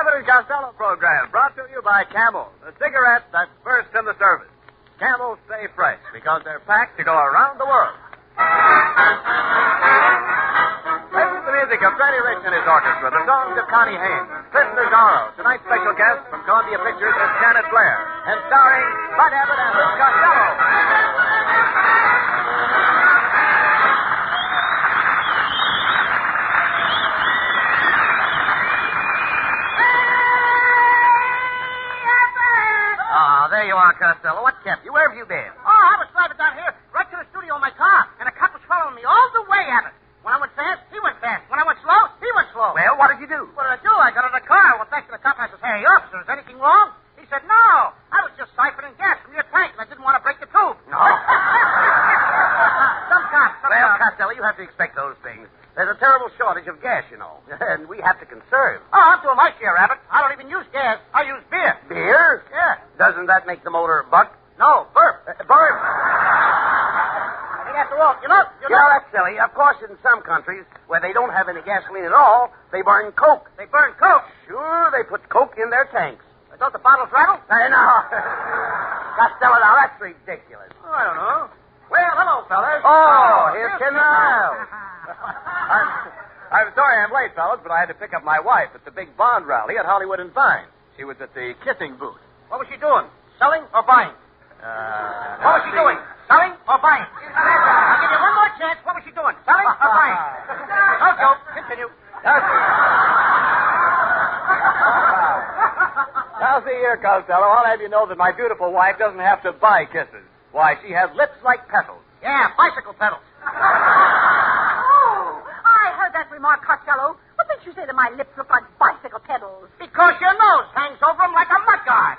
Abbott and Costello program brought to you by Camel, the cigarette that's first in the service. Camel stay fresh because they're packed to go around the world. Listen to the music of Freddie Rich and his orchestra, the songs of Connie Haynes, Tristan Azaro. Tonight's special guest from Columbia Pictures is Janet Blair, and starring Bud Abbott and Lou Costello. There you are, Costello. What kept you? Where have you been? Oh, I was driving down here, right to the studio in my car, and a cop was following me all the way, Abbott. When I went fast, he went fast. When I went slow, he went slow. Well, what did you do? What did I do? I got in the car. Well, thanks to the cop, I said, "Hey, officer, is anything wrong?" He said, "No. I was just siphoning gas from your tank, and I didn't want to break the tube." No. Some cops. Well, Costello, you have to expect those things. There's a terrible shortage of gas, you know, and we have to conserve. Oh, I'm doing my share, Abbott. I don't even use gas. I use beer. Beer? Yeah. Doesn't that make the motor buck? No, burp. Burp. I think after all, you know, that's silly. Of course, in some countries where they don't have any gasoline at all, they burn coke. They burn coke. Sure, they put coke in their tanks. Don't the bottles rattle? No. Costello, now that's ridiculous. Oh, I don't know. Well, hello, fellas. Oh, here's Ken Niles. I'm sorry I'm late, fellas, but I had to pick up my wife at the big Bond rally at Hollywood and Vine. She was at the kissing booth. What was she doing? Selling or buying? What was she doing? Selling or buying? I'll give you one more chance. What was she doing? Selling or buying? No joke. Continue. Now, see here, Costello, I'll have you know that my beautiful wife doesn't have to buy kisses. Why, she has lips like petals. Yeah, bicycle pedals. Oh, I heard that remark, Costello. What makes you say that my lips look like bicycle pedals? Because your nose hangs over them like a mudguard.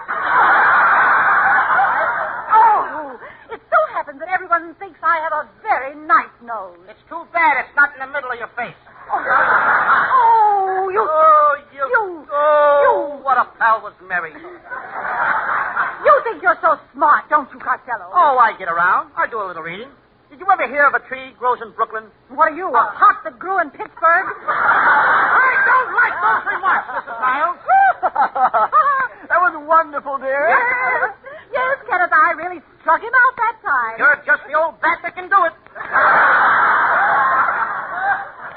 Oh, it so happens that everyone thinks I have a very nice nose. It's too bad it's not in the middle of your face. Oh, you... What a pal was Mary. You think you're so smart, don't you, Costello? Oh, I get around. I do a little reading. Did you ever hear of a tree grows in Brooklyn? What are you, a pot that grew in Pittsburgh? I don't like those remarks, Mrs. Niles. That was wonderful, dear. Yes, Kenneth, I really struck him out that time. You're just the old bat that can do it.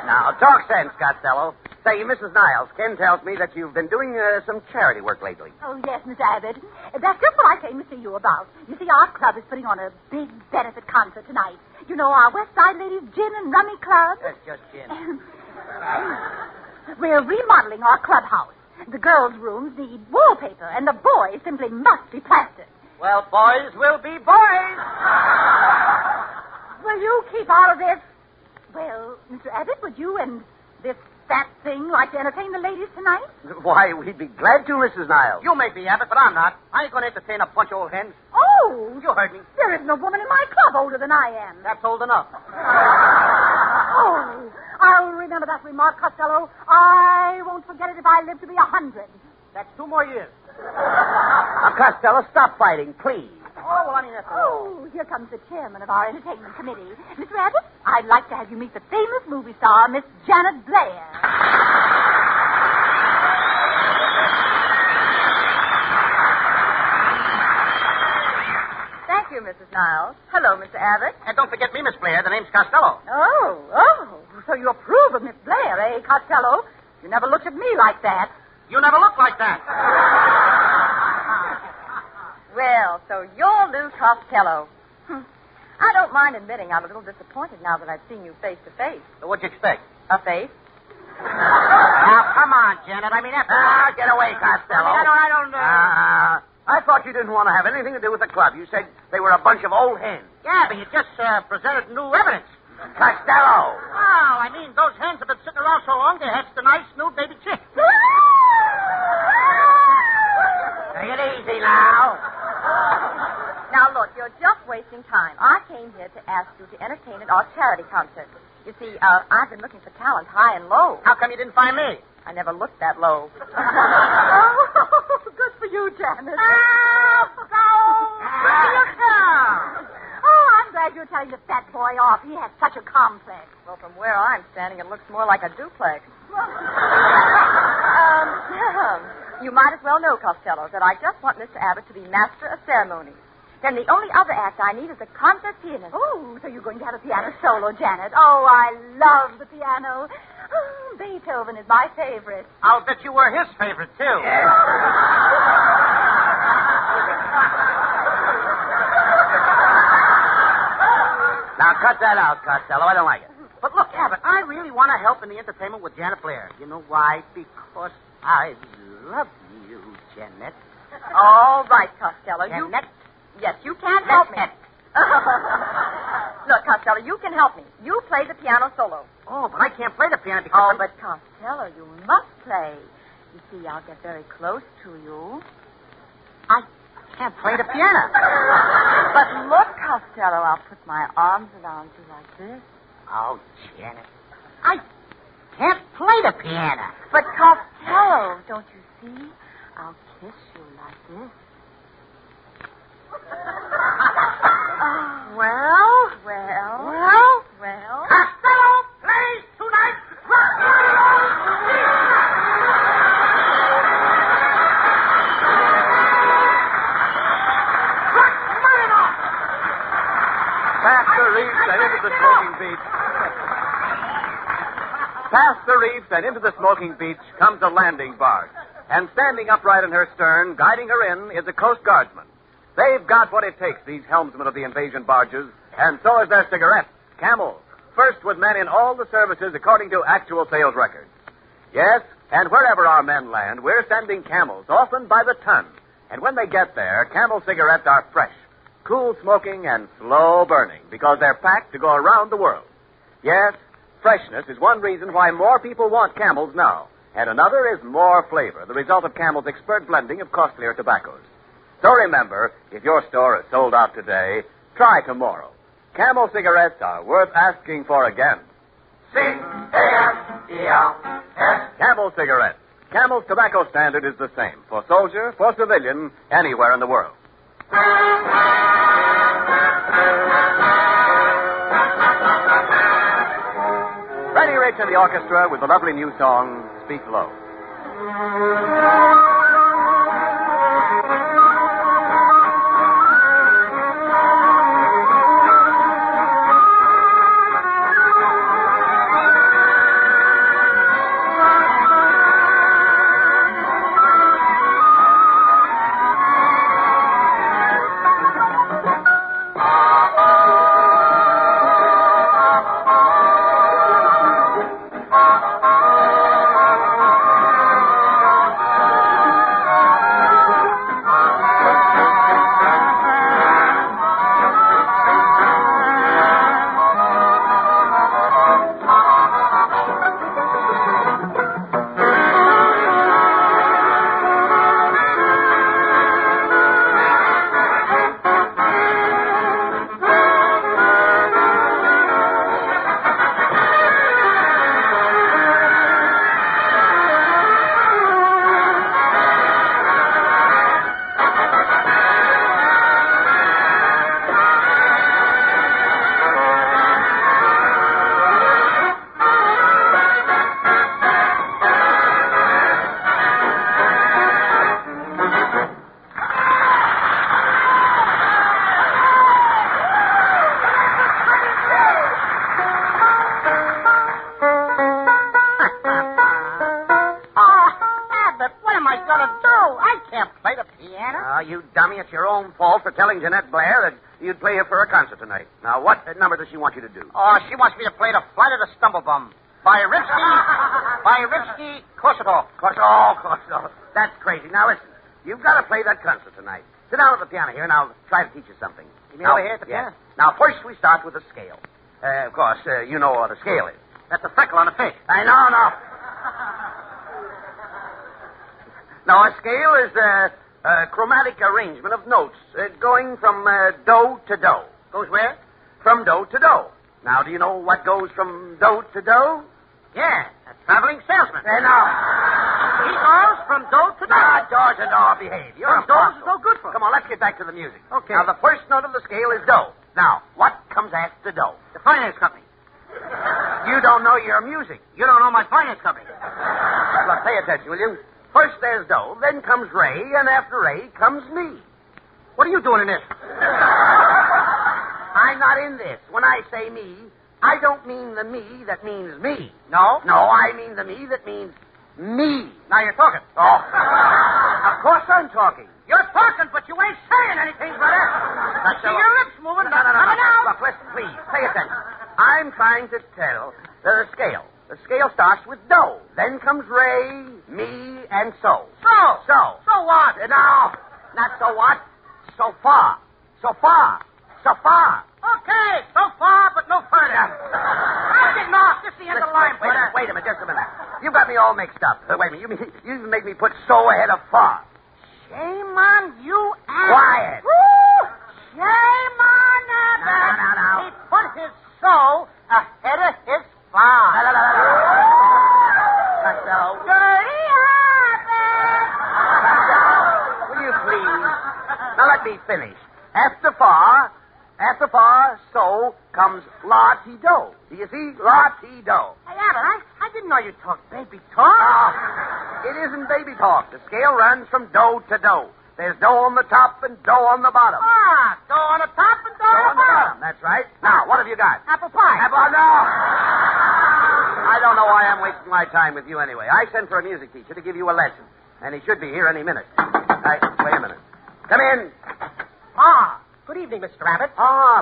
Now, talk sense, Costello. Say, Mrs. Niles, Ken tells me that you've been doing some charity work lately. Oh, yes, Miss Abbott. That's just what I came to see you about. You see, our club is putting on a big benefit concert tonight. You know, our West Side Ladies Gin and Rummy Club. That's just gin. We're remodeling our clubhouse. The girls' rooms need wallpaper, and the boys simply must be plastered. Well, boys will be boys. Will you keep all of this? Well, Mr. Abbott, would you and this fat thing like to entertain the ladies tonight? Why, we'd be glad to, Mrs. Niles. You may be Abbott, but I'm not. I ain't going to entertain a bunch of old hens. Oh! You heard me. There isn't a woman in my club older than I am. That's old enough. Oh, I'll remember that remark, Costello. I won't forget it if I live to be 100. That's 2 more years. Now, Costello, stop fighting, please. Oh, well, I mean, that's all. Oh, here comes the chairman of our entertainment committee. Mr. Abbott, I'd like to have you meet the famous movie star, Miss Janet Blair. Thank you, Mrs. Niles. Hello, Mr. Abbott. And don't forget me, Miss Blair. The name's Costello. Oh, so you approve of Miss Blair, eh, Costello? You never looked at me like that. You never looked like that. Well, so you're Lou Costello. I don't mind admitting I'm a little disappointed now that I've seen you face to face. So what'd you expect? A face? Now, come on, Janet. I mean, after... Get away, Costello. I don't... I thought you didn't want to have anything to do with the club. You said they were a bunch of old hens. Yeah, but you just presented new evidence. Costello. Oh, I mean, those hens have been sitting around so long, they hatched a nice new baby chick. Take it easy now. Now, look, you're just wasting time. I came here to ask you to entertain at our charity concert. You see, I've been looking for talent high and low. How come you didn't find me? I never looked that low. Oh, good for you, Janet. Oh, I'm glad you're telling the fat boy off. He has such a complex. Well, from where I'm standing, it looks more like a duplex. You might as well know, Costello, that I just want Mr. Abbott to be master of ceremonies. Then the only other act I need is a concert pianist. Oh, so you're going to have a piano solo, Janet. Oh, I love the piano. Oh, Beethoven is my favorite. I'll bet you were his favorite, too. Yes. Now, cut that out, Costello. I don't like it. But look, Abbott, I really want to help in the entertainment with Janet Blair. You know why? Because I love you, Janet. All right, Costello. Janet? Yes, you can help me. Look, Costello, you can help me. You play the piano solo. Oh, but I can't play the piano because... Oh, but Costello, you must play. You see, I'll get very close to you. I can't play the piano. But look, Costello, I'll put my arms around you like this. Oh, Janet. I can't play the piano. But, Costello, don't you see? I'll kiss you like this. Well? Costello plays tonight. Past the reefs and into the smoking beach. Past the reefs and into the smoking beach comes a landing barge. And standing upright in her stern, guiding her in, is a Coast Guardsman. They've got what it takes, these helmsmen of the invasion barges, and so is their cigarette, Camel, first with men in all the services according to actual sales records. Yes, and wherever our men land, we're sending Camels, often by the ton. And when they get there, Camel cigarettes are fresh, cool smoking, and slow burning, because they're packed to go around the world. Yes, freshness is one reason why more people want Camels now. And another is more flavor, the result of Camel's expert blending of costlier tobaccos. So remember, if your store is sold out today, try tomorrow. Camel cigarettes are worth asking for again. C-A-M-E-L-S. Camel cigarettes. Camel's tobacco standard is the same for soldier, for civilian, anywhere in the world. Freddie Rich and the orchestra with the lovely new song, Speak Low. You dummy, it's your own fault for telling Jeanette Blair that you'd play her for a concert tonight. Now, what number does she want you to do? Oh, she wants me to play the Flight of the Stumblebum by Rimsky-Korsakov. Korsakov. That's crazy. Now, listen, you've got to play that concert tonight. Sit down at the piano here, and I'll try to teach you something. You mean over here at the piano? Now, first we start with a scale. Of course, you know what a scale is. That's a freckle on a fish. I know. Now, a scale is a chromatic arrangement of notes going from do to do. Goes where? From do to do. Now, do you know what goes from do to do? Yeah, a traveling salesman. No. He goes from do to do. Door to door, behave. You're From do is so good for him. Come on, let's get back to the music. Okay. Now, the first note of the scale is do. Now, what comes after do? The finance company. You don't know your music. You don't know my finance company. Look, pay attention, will you? First there's do, then comes Ray, and after Ray comes me. What are you doing in this? I'm not in this. When I say me, I don't mean the me that means me. No? No, I mean the me that means me. Now you're talking. Oh. Of course I'm talking. You're talking, but you ain't saying anything, brother. I see your lips moving. No. Coming out. Look, listen, please. Pay attention. I'm trying to tell the scale. The scale starts with do. Then comes Ray, me, and so. So what? No, not so what. So far. Okay, so far, but no further. I'm getting off. This is the end of the line, brother. Wait a minute, just a minute. You got me all mixed up. Wait a minute. You even make me put so ahead of far. Shame on you, Abbott. Quiet. Woo! Shame on Abbott. No. He put his so ahead of his far. Costello. Dirty Abbott. Will you please? Now let me finish. After far, so comes la-ti-do. Do you see? La-ti-do. Hey, Abbott, I didn't know you talked baby talk. It isn't baby talk. The scale runs from do to do. There's do on the top and do on the bottom. Do on the top and do on the bottom. That's right. Now, what have you got? Apple pie. No. I don't know why I'm wasting my time with you anyway. I sent for a music teacher to give you a lesson, and he should be here any minute. Wait a minute. Come in. Good evening, Mr. Abbott.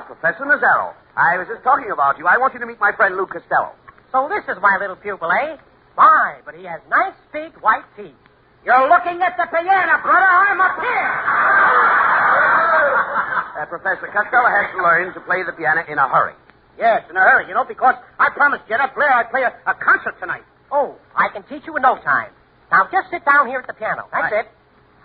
Professor Nazaro. I was just talking about you. I want you to meet my friend Lou Costello. So this is my little pupil, eh? My, but he has nice, big, white teeth. You're looking at the piano, brother. I'm up here. Professor Costello has to learn to play the piano in a hurry. Yes, in a hurry, because I promised JanetBlair I'd play a concert tonight. Oh, I can teach you in no time. Now, just sit down here at the piano. That's it.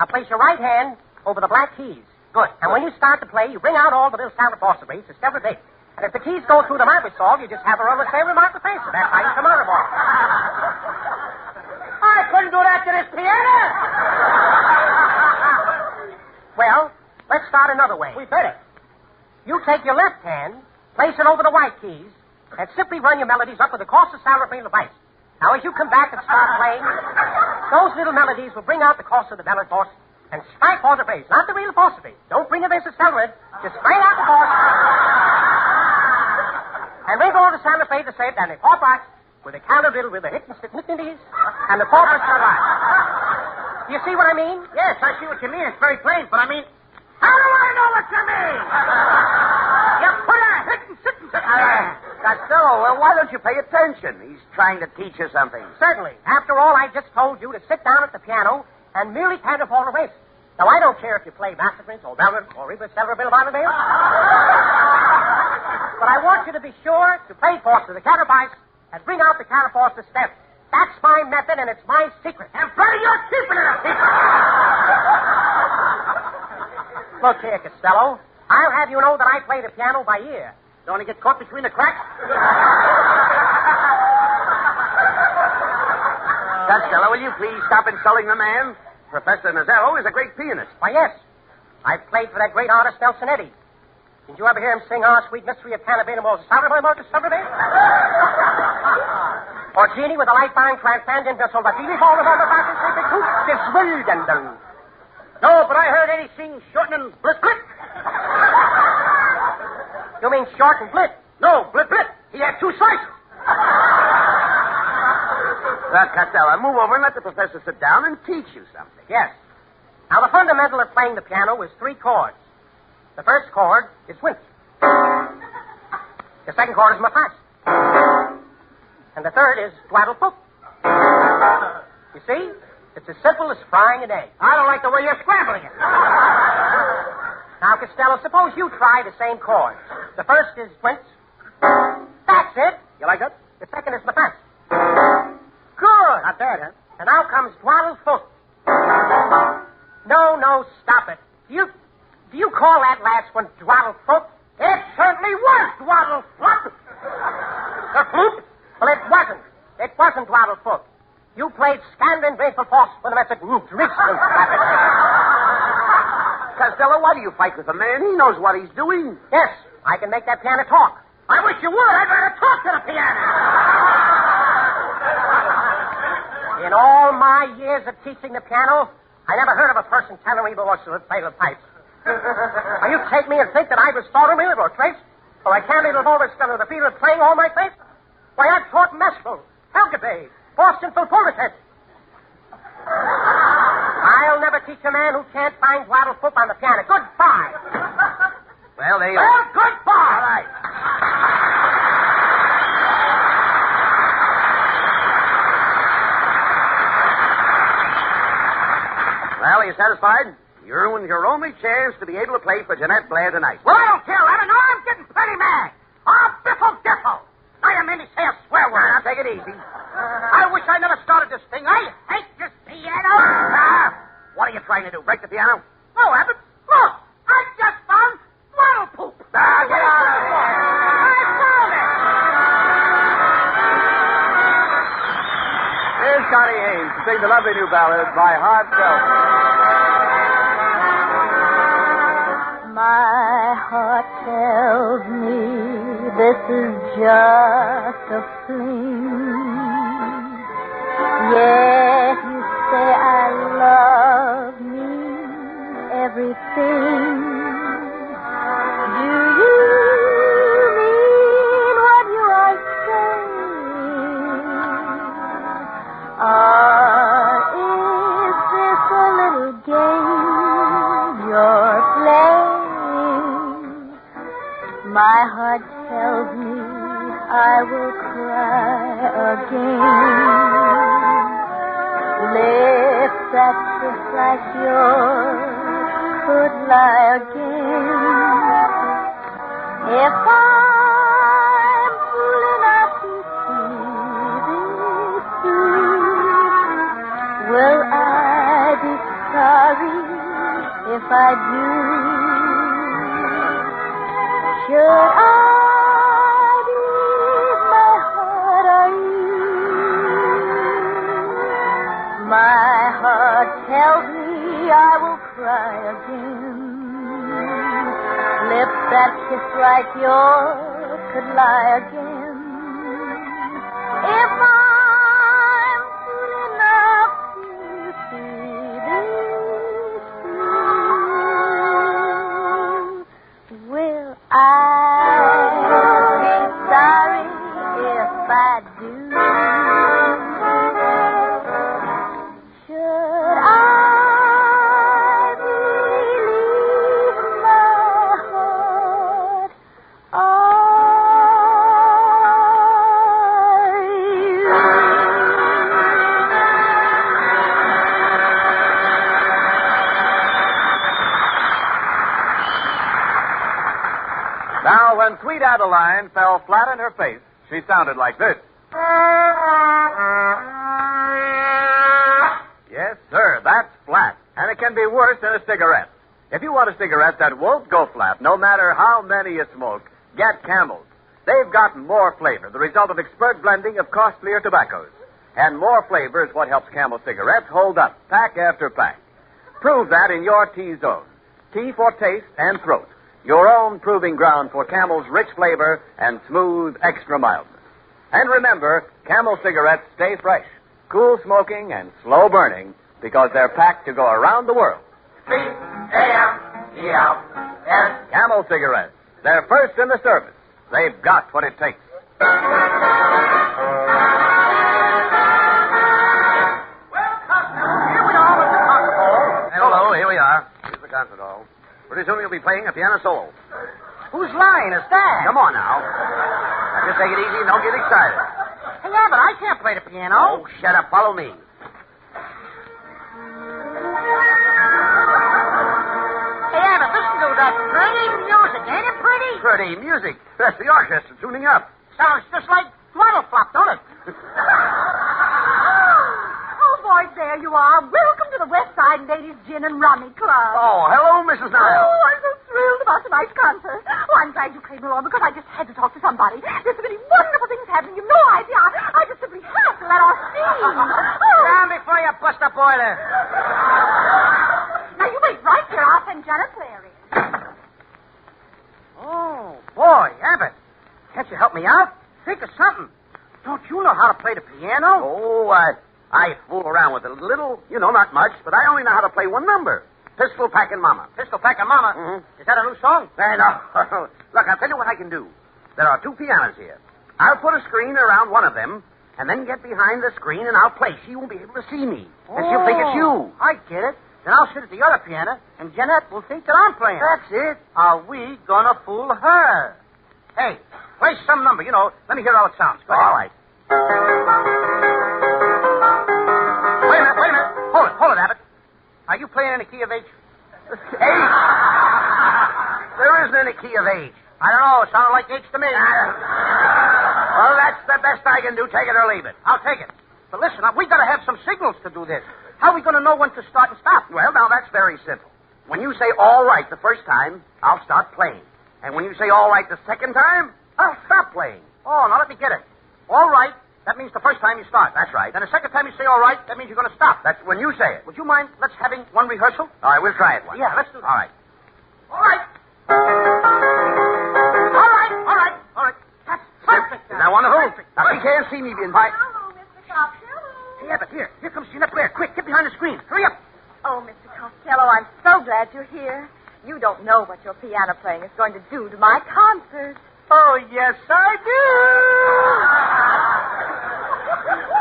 Now, place your right hand over the black keys. Good. And when you start to play, you ring out all the little sound apostrophes to step a date. And if the keys go through the marble solve, you just have a roll of say remark the face. That's how you come out of all. I couldn't do that to this piano. Well, let's start another way. We better. You take your left hand, place it over the white keys, and simply run your melodies up with the course of salary device. Now, as you come back and start playing, those little melodies will bring out the course of the melody force and strike for the bass, not the real apostrophe. Don't bring the bass accelerate, just straight out the course. And ring all the sound of the same, and the four parts with the caliber with the hit and and the four parts are right. Do you see what I mean? Yes, I see what you mean. It's very plain, but I mean, how do I know what you mean? You put a hit and sit and Costello, well, why don't you pay attention? He's trying to teach you something. Certainly. After all, I just told you to sit down at the piano and merely kind of hold a race. Now, I don't care if you play Masterprince or Velvet or Reba Silver Bill Bonneville. But I want you to be sure to play force to the counterparts and bring out the counterforce to step. That's my method, and it's my secret. And brother, you're keeping it a secret. Look here, Costello. I'll have you know that I play the piano by ear. Don't want to get caught between the cracks? Costello, will you please stop insulting the man? Professor Nazaro is a great pianist. Why, yes. I played for that great artist, Nelson Eddy. Did you ever hear him sing Our Sweet Mystery of Cannabina Moses Saturday, Marcus Saturday? Or Genie with a light-bound transcendent vessel, but Genie fall of all the fashions sleeping too? This Wilden. No, but I heard Eddie sing Short and Blitz Blit. You mean Short and Blit? No, Blit Blit. He had two slices. Costello, move over and let the professor sit down and teach you something. Yes. Now, the fundamental of playing the piano is 3 chords. The first chord is Wince. The second chord is Mapas. And the third is Twaddle-Poop. You see? It's as simple as frying an egg. I don't like the way you're scrambling it. Now, Costello, suppose you try the same chords. The first is Wince. That's it. You like it? The second is Mapas. Good. Not bad, huh? And now comes Twaddle-Foot. No, stop it. Do you call that last one Twaddle-Foot? It certainly was Twaddle-Foot. The flute? Well, it wasn't. It wasn't Twaddle-Foot. You played Scandin Grateful Force with the message. Costello, why do you fight with the man? He knows what he's doing. Yes, I can make that piano talk. I wish you would. I'd rather talk to the piano. In all my years of teaching the piano, I never heard of a person telling me was to play the pipes. Now, you take me and think that I was starting or trace, or I can't leave all this stuff with the feeling of playing all my face? Why, I've taught Mescal, Helgabay, Boston Philharmonic. I'll never teach a man who can't find Guadalupe on the piano. Goodbye. Well, there you are. Well, goodbye. All right. Well, are you satisfied? You ruined your only chance to be able to play for Jeanette Blair tonight. Well, I don't care, Abbott. No, I'm getting pretty mad. Biffle Diffle. I didn't mean to say a swear word. Now, take it easy. I wish I never started this thing. I hate this piano. What are you trying to do? Break the piano? No, Abbott. Look, I just found twaddle poop. Get out of here. I found it. Here's Connie Haynes to sing the lovely new ballad, My Heart Tells Me. My heart tells me this is just a fling. Yet you say I love me, everything. Do you mean what you are saying? Is this a little game you're playing? My heart tells me I will cry again. Lips that kiss like yours could lie again. If I'm fool enough to see this, will I be sorry if I do? Should I leave my heart on you? My heart tells me I will cry again. Lips that kiss like yours could lie again. If I'm fool enough to see this through, will I be sorry if I do? Should I believe my heart Now, when Sweet Adeline fell flat on her face, she sounded like this. Yes, sir, that's flat. And it can be worse than a cigarette. If you want a cigarette that won't go flat, no matter how many you smoke, get Camels. They've got more flavor, the result of expert blending of costlier tobaccos. And more flavor is what helps Camel cigarettes hold up, pack after pack. Prove that in your T-zone. T for taste and throat. Your own proving ground for Camel's rich flavor and smooth extra mildness. And remember, Camel cigarettes stay fresh, cool smoking, and slow burning because they're packed to go around the world. C-A-M-E-L-S. Camel cigarettes. They're first in the service. They've got what it takes. Hello, here we are. Here's the concert hall. Pretty soon you'll be playing a piano solo. Whose line is that? Come on now. Now just take it easy and don't get excited. Hey, Abbott, I can't play the piano. Oh, shut up. Follow me. Hey, Abbott, listen to that pretty music. Ain't it pretty? Pretty music. That's the orchestra tuning up. Sounds just like Twaddle Flop, don't it? Oh, boys, there you are. Welcome to the West Side Ladies Gin and Rummy Club. Oh, hello, Mrs. Niles. Oh, I'm so thrilled about tonight's concert. Oh, I'm glad you came along because I just had to talk to somebody. There's so many wonderful things happening. You've no idea. I just simply have to let off steam. Oh. Down before you bust the boiler. Now, you wait right here. I'll send Janet Blair in. Oh, boy, Abbott. Can't you help me out? Think of something. Don't you know how to play the piano? Oh, I fool around with it a little, not much, but I only know how to play one number. Pistol Packin' Mama. Pistol Packin' Mama? Mm-hmm. Is that a new song? No. Look, I'll tell you what I can do. There are 2 pianos here. I'll put a screen around one of them, and then get behind the screen, and I'll play. She won't be able to see me, and she'll think it's you. I get it. Then I'll sit at the other piano, and Jeanette will think that I'm playing. That's it. Are we gonna fool her? Hey, play some number, Let me hear how it sounds. Go ahead. All right. Wait a minute. Hold it, Abbott. Are you playing in the key of H? H? There isn't any key of H. I don't know. It sounded like H to me. Well, that's the best I can do. Take it or leave it. I'll take it. But listen, we got to have some signals to do this. How are we going to know when to start and stop? Well, now, that's very simple. When you say all right the first time, I'll start playing. And when you say all right the second time, I'll stop playing. Oh, now let me get it. All right, that means the first time you start. That's right. Then the second time you say all right, that means you're going to stop. That's when you say it. Would you mind let's having one rehearsal? All right, we'll try it once. Yeah, let's do that. All right. All right. All right. That's perfect. Isn't that wonderful? Perfect. Now, she can't see me being by... Hello, Mr. Costello. Hey, Abbott, here comes Jeanette Blair. Quick, get behind the screen. Hurry up. Oh, Mr. Costello, I'm so glad you're here. You don't know what your piano playing is going to do to my concert. Oh, yes, I do.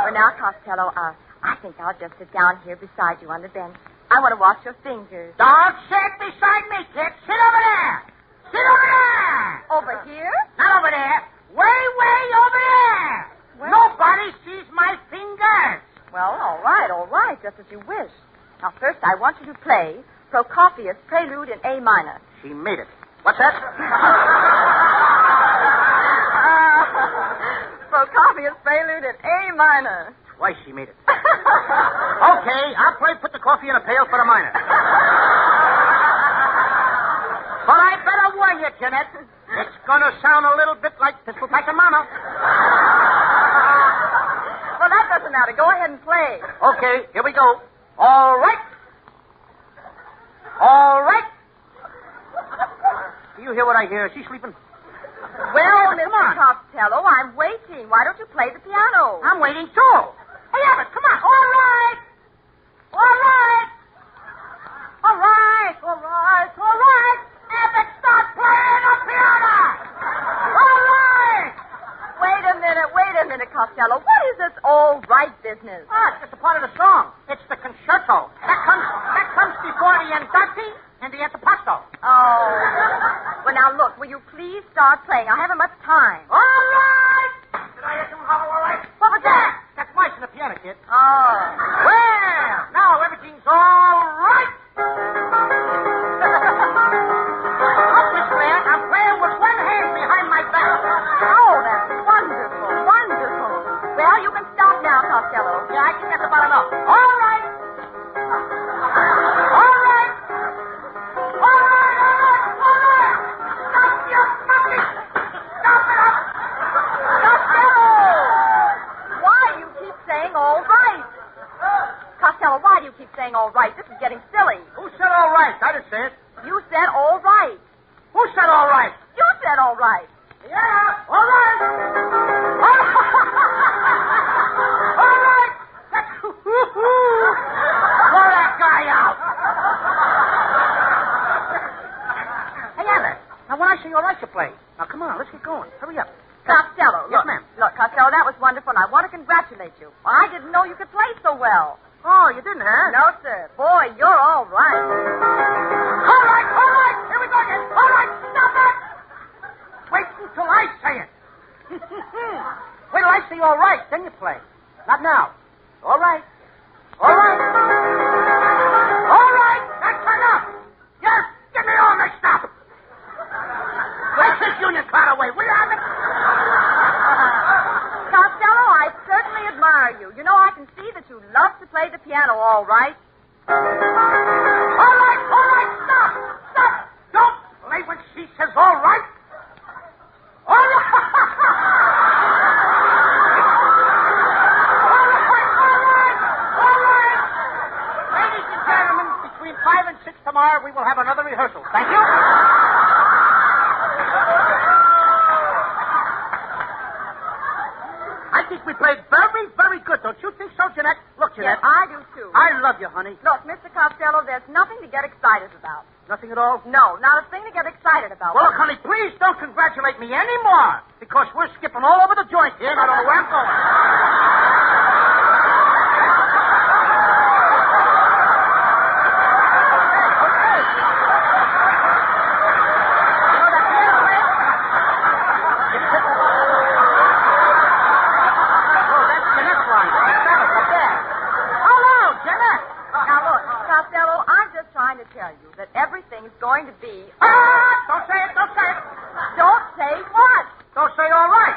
Well, now, Costello, I think I'll just sit down here beside you on the bench. I want to watch your fingers. Don't sit beside me, kid. Sit over there. Sit over there. Over here? Not over there. Way over there. Well, Nobody sees my fingers. Well, all right, just as you wish. Now, first, I want you to play Prokofie's Prelude in A minor. She made it. What's that? Prokofie's Prelude in A minor. Twice she made it. Okay, I'll play Put the Coffee in a Pail for the minor. But I better warn you, Jeanette. It's going to sound a little bit like Pistol Packin' Mama. Well, that doesn't matter. Go ahead and play. Okay, here we go. All right. All right. Do you hear what I hear? Is she sleeping? Well, Abbott, come Mr. on. Costello, I'm waiting. Why don't you play the piano? I'm waiting, too. Hey, Abbott, come on. All right. All right. All right. All right. All right. Abbott, start playing the piano. All right. Wait a minute, Costello. What is this all right business? It's just a part of the song. It's the concerto. That comes before the andante and the antipasto. Oh. Well, now, look, will you please start playing? I haven't much time. All right. Did I hear some hollow all right? What was that? That's mice in the piano, kid. Oh. Well, now everything's all right. Up, Miss Blair. I'm playing with one hand behind my back. Oh, that's wonderful, wonderful. Well, you can stop now, Costello. Yeah, I think that's about enough. All right. All right. All right. Stop you fucking. Stop it up. Costello! Why do you keep saying all right? Costello, why do you keep saying all right? This is getting silly. Who said all right? I didn't say it. You said all right. Who said all right? You said all right. Yeah, all right. All right. Throw that guy out. Hey, Abbott. Now, when I say all right, you play. Now, come on, let's get going. Hurry up. Costello, Yes, look. ma'am. Look, Costello, that was wonderful, and I want to congratulate you. Well, I didn't know you could play so well. Oh, you didn't, huh? No, sir. Boy, you're all right. All right. Here we go again. All right, stop it. Wait until I say it. Wait till I say all right, then you play. Not now. All right. All right. All right. That's enough. Yes, get me all mixed up. Take this union card away. Will you have it? Costello, I certainly admire you. You know, I can see that you love to play the piano, all right. All right. Stop. Don't play when she says all right. All right. All right. Ladies and gentlemen, between 5 and 6 tomorrow, we will have another rehearsal. Thank you. I think we played very, very good. Don't you think so, Jeanette? Look, talk, Jeanette. Yes, I do, too. I love you, honey. Look, Mr. Costello, there's nothing to get excited about. Nothing at all? No, not a thing to get excited about. Well, look, honey, please don't congratulate me anymore, because we're skipping all over the joint here, and I don't know where I'm going. To tell you that everything's going to be... Don't say it, don't say it. Don't say what? Don't say all right.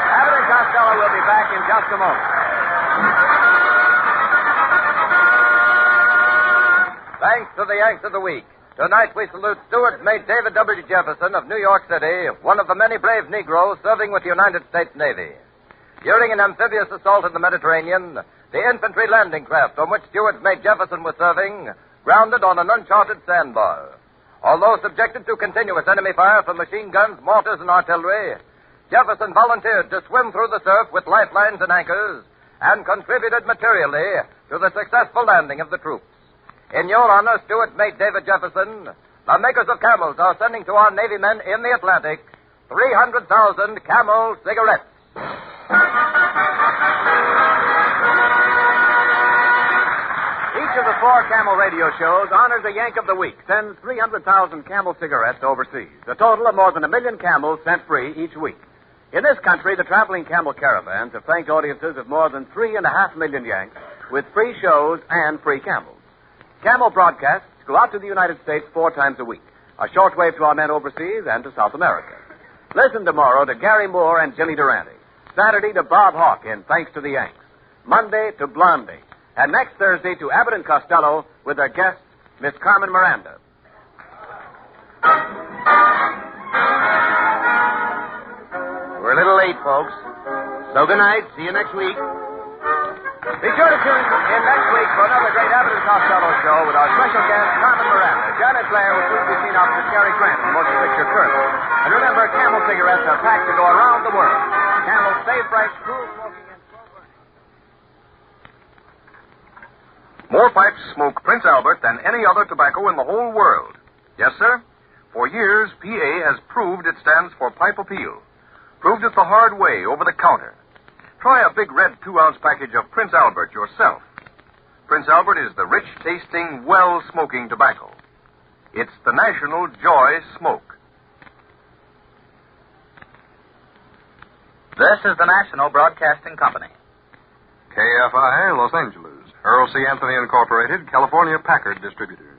Abbott and Costello will be back in just a moment. Thanks to the Yanks of the Week. Tonight we salute Stewart Mate David W. Jefferson of New York City, one of the many brave Negroes serving with the United States Navy. During an amphibious assault in the Mediterranean, the infantry landing craft on which Stewart Mate Jefferson was serving grounded on an uncharted sandbar. Although subjected to continuous enemy fire from machine guns, mortars, and artillery, Jefferson volunteered to swim through the surf with lifelines and anchors and contributed materially to the successful landing of the troops. In your honor, Stewart Mate David Jefferson, the makers of Camels are sending to our Navy men in the Atlantic 300,000 Camel cigarettes. Each of the 4 Camel radio shows honors a Yank of the Week, sends 300,000 Camel cigarettes overseas. A total of more than 1 million Camels sent free each week. In this country, the traveling Camel caravans have thanked audiences of more than 3.5 million Yanks with free shows and free Camels. Camel broadcasts go out to the United States 4 times a week, a shortwave to our men overseas and to South America. Listen tomorrow to Gary Moore and Jilly Durante. Saturday to Bob Hawke in Thanks to the Yanks. Monday to Blondie. And next Thursday to Abbott and Costello with their guest, Miss Carmen Miranda. We're a little late, folks. So good night. See you next week. Be sure to tune in next week for another great Abbott and Costello show with our special guest, Carmen Miranda. Janet Blair will soon be seen opposite Cary Grant in the motion picture Curse. And remember, Camel cigarettes are packed to go around the world. Camel stay fresh, cool smoking, and slow burning. More pipes smoke Prince Albert than any other tobacco in the whole world. Yes, sir. For years, PA has proved it stands for Pipe Appeal. Proved it the hard way over the counter. Try a big red 2-ounce package of Prince Albert yourself. Prince Albert is the rich-tasting, well-smoking tobacco. It's the National Joy Smoke. This is the National Broadcasting Company. KFI, Los Angeles. Earl C. Anthony Incorporated, California Packard Distributors.